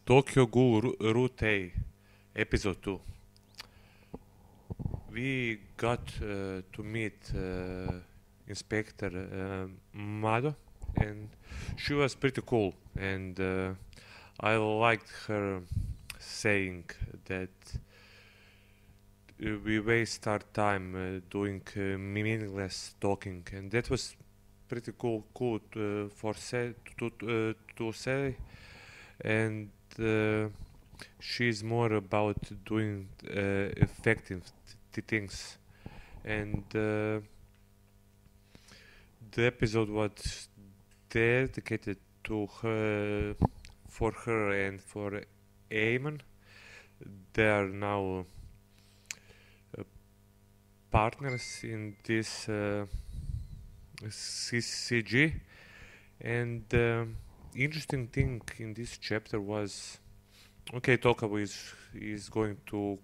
Tokyo Ghoul Route A, Episode 2. We got to meet Inspector Mado, and she was pretty cool. And I liked her saying that we waste our time doing meaningless talking, and that was pretty cool to say. And she's more about doing effective things. And the episode was dedicated to her, for her and for Eamon. They are now partners in this CCG. And interesting thing in this chapter was, okay, Tokawa is going to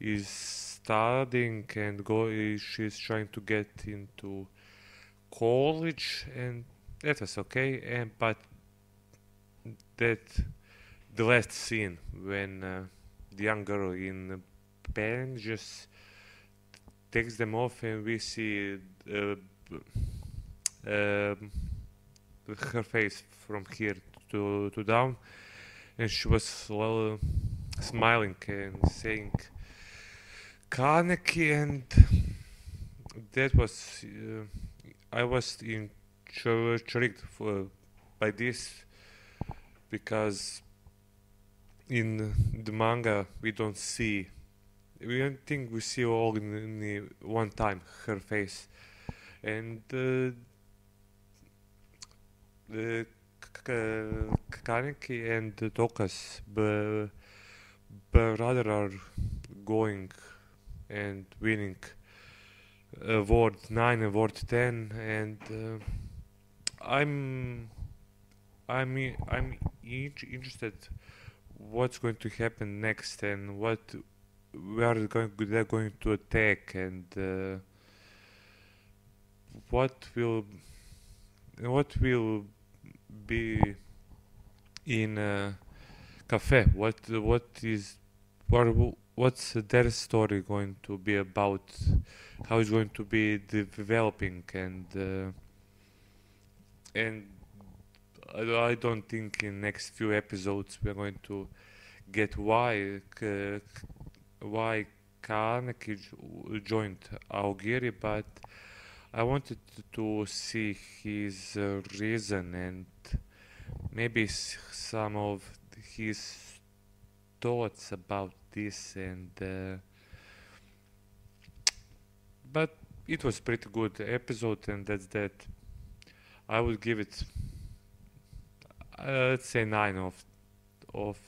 is studying and she's trying to get into college, and that was okay. And but that the last scene when the young girl in pen just takes them off, and we see um her face from here to down, and she was smiling and saying Kaneki, and that was I was intrigued by this, because in the manga we don't think we see all in one time her face. And the Kaneki and the Tokas brother are going and winning Award 9, Award 10, and I'm interested what's going to happen next, and they're going to attack, and what will be in cafe. What's their story going to be about? How it's going to be developing, and I don't think in next few episodes we're going to get why Kaneki joined Aogiri, but I wanted to see his reason, and maybe some of his thoughts about this. And but it was pretty good episode, and that's that. I would give it, let's say 9 of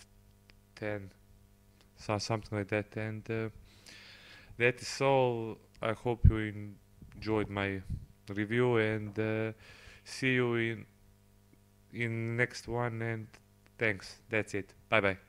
10, so something like that. And that is all. I hope you enjoyed my review, and see you in next one. And thanks. That's it. Bye bye.